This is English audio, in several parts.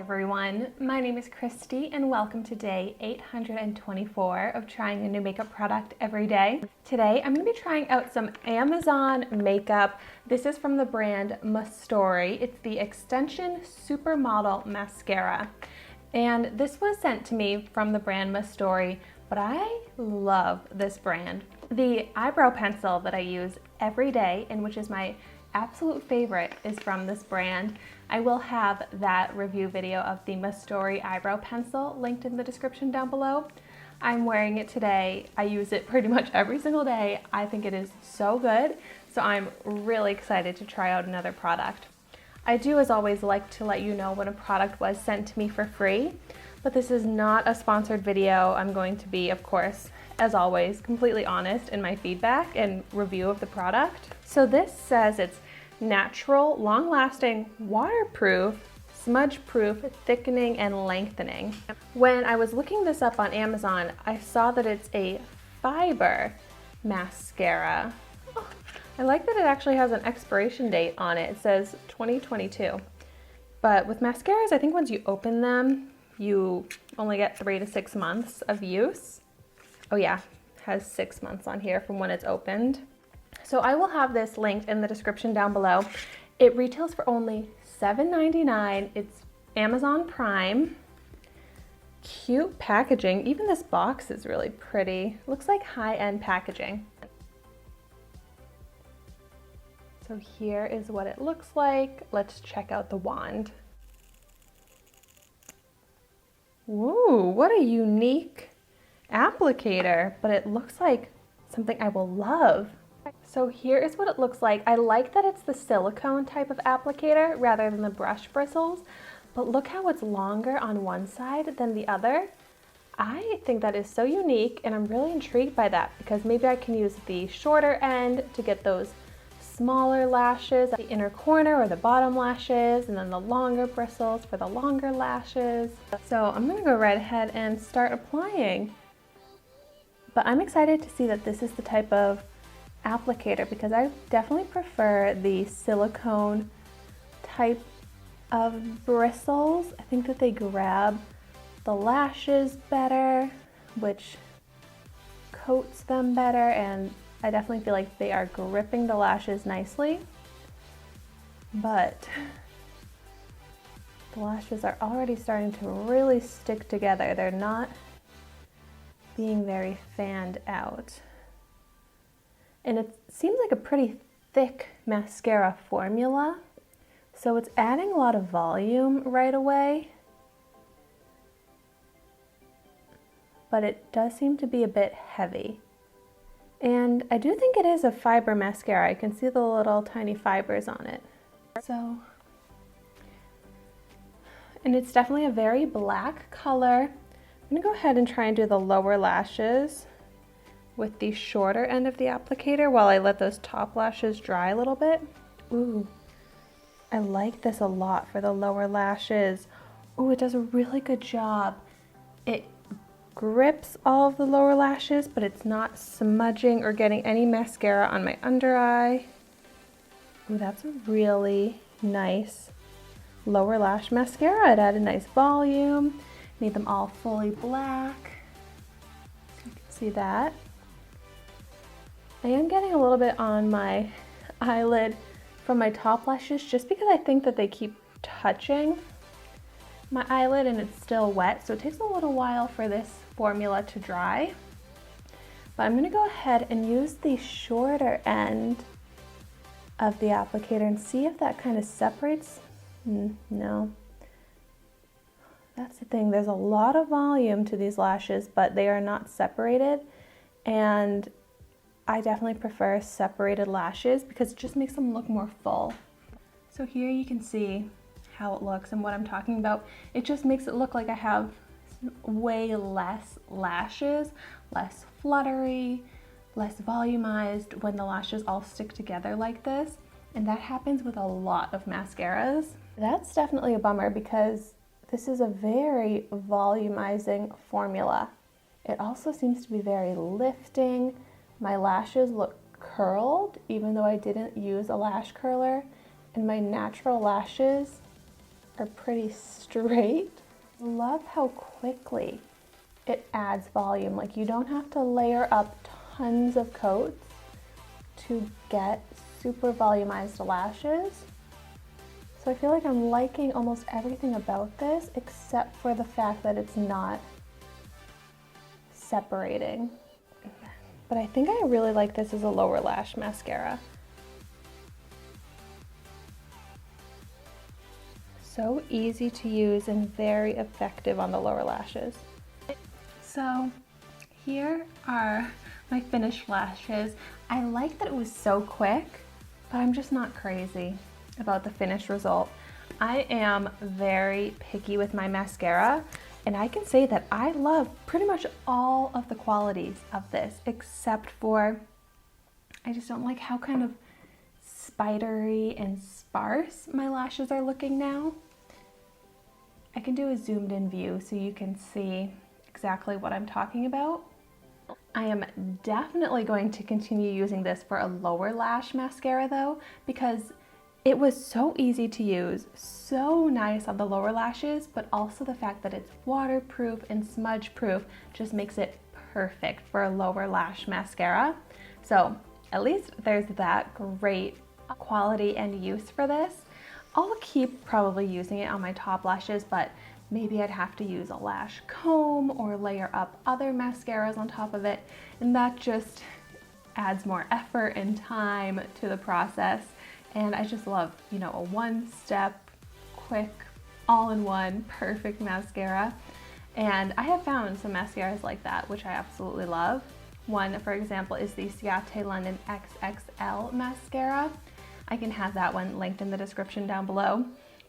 everyone, my name is Christy and welcome to day 824 of trying a new makeup product every day. Today I'm going to be trying out some Amazon makeup. This is from the brand Mostory. It's the Extension Supermodel Mascara. And this was sent to me from the brand Mostory, but I love this brand. The eyebrow pencil that I use every day, and which is my absolute favorite, is from this brand. I will have that review video of the Mostory eyebrow pencil linked in the description down below. I'm wearing it today. I use it pretty much every single day. I think it is so good, so I'm really excited to try out another product. I do, as always, like to let you know when a product was sent to me for free, but this is not a sponsored video. I'm going to be, of course, as always, completely honest in my feedback and review of the product. So this says it's natural, long-lasting, waterproof, smudge-proof, thickening and lengthening. When I was looking this up on Amazon, I saw that it's a fiber mascara. Oh, I like that it actually has an expiration date on it. It says 2022. But with mascaras, I think once you open them, you only get 3 to 6 months of use. Oh yeah, it has 6 months on here from when it's opened. So I will have this linked in the description down below. It retails for only $7.99. It's Amazon Prime. Cute packaging. Even this box is really pretty. Looks like high-end packaging. So here is what it looks like. Let's check out the wand. Ooh, what a unique applicator, but it looks like something I will love. So here is what it looks like. I like that it's the silicone type of applicator rather than the brush bristles, but look how it's longer on one side than the other. I think that is so unique, and I'm really intrigued by that because maybe I can use the shorter end to get those smaller lashes at the inner corner or the bottom lashes, and then the longer bristles for the longer lashes. So I'm gonna go right ahead and start applying. But I'm excited to see that this is the type of applicator because I definitely prefer the silicone type of bristles. I think that they grab the lashes better, which coats them better, and I definitely feel like they are gripping the lashes nicely. But the lashes are already starting to really stick together. They're not being very fanned out. And it seems like a pretty thick mascara formula, so it's adding a lot of volume right away, but it does seem to be a bit heavy. And I do think it is a fiber mascara. I can see the little tiny fibers on it. So, and it's definitely a very black color. I'm gonna go ahead and try and do the lower lashes with the shorter end of the applicator while I let those top lashes dry a little bit. Ooh, I like this a lot for the lower lashes. Ooh, it does a really good job. It grips all of the lower lashes, but it's not smudging or getting any mascara on my under eye. Ooh, that's a really nice lower lash mascara. It added nice volume, made them all fully black. So you can see that. I am getting a little bit on my eyelid from my top lashes just because I think that they keep touching my eyelid and it's still wet, so it takes a little while for this formula to dry. But I'm going to go ahead and use the shorter end of the applicator and see if that kind of separates. No. That's the thing, there's a lot of volume to these lashes, but they are not separated, and I definitely prefer separated lashes because it just makes them look more full. So here you can see how it looks and what I'm talking about. It just makes it look like I have way less lashes, less fluttery, less volumized when the lashes all stick together like this. And that happens with a lot of mascaras. That's definitely a bummer because this is a very volumizing formula. It also seems to be very lifting. My lashes look curled even though I didn't use a lash curler, and my natural lashes are pretty straight. Love how quickly it adds volume. Like, you don't have to layer up tons of coats to get super volumized lashes. So I feel like I'm liking almost everything about this except for the fact that it's not separating. But I think I really like this as a lower lash mascara. So easy to use and very effective on the lower lashes. So here are my finished lashes. I like that it was so quick, but I'm just not crazy about the finished result. I am very picky with my mascara, and I can say that I love pretty much all of the qualities of this, except for I just don't like how kind of spidery and sparse my lashes are looking now. I can do a zoomed in view so you can see exactly what I'm talking about. I am definitely going to continue using this for a lower lash mascara though, because it was so easy to use, so nice on the lower lashes, but also the fact that it's waterproof and smudge proof just makes it perfect for a lower lash mascara. So at least there's that great quality and use for this. I'll keep probably using it on my top lashes, but maybe I'd have to use a lash comb or layer up other mascaras on top of it, and that just adds more effort and time to the process. And I just love, you know, a one-step, quick, all-in-one, perfect mascara. And I have found some mascaras like that, which I absolutely love. One, for example, is the Ciate London XXL mascara. I can have that one linked in the description down below.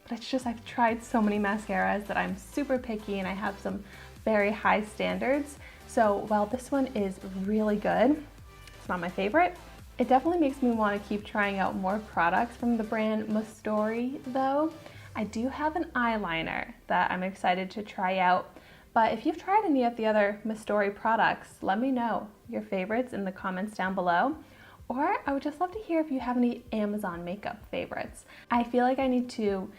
But it's just, I've tried so many mascaras that I'm super picky and I have some very high standards. So while this one is really good, it's not my favorite. It definitely makes me want to keep trying out more products from the brand Mostory though. I do have an eyeliner that I'm excited to try out. But if you've tried any of the other Mostory products, let me know your favorites in the comments down below. Or I would just love to hear if you have any Amazon makeup favorites. I feel like I need to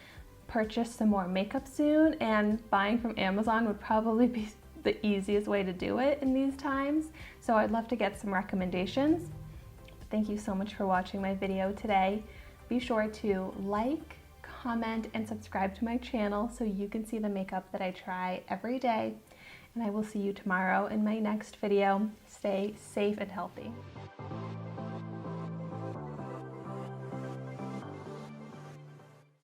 purchase some more makeup soon, and buying from Amazon would probably be the easiest way to do it in these times. So I'd love to get some recommendations. Thank you so much for watching my video today. Be sure to like, comment, and subscribe to my channel so you can see the makeup that I try every day. And I will see you tomorrow in my next video. Stay safe and healthy.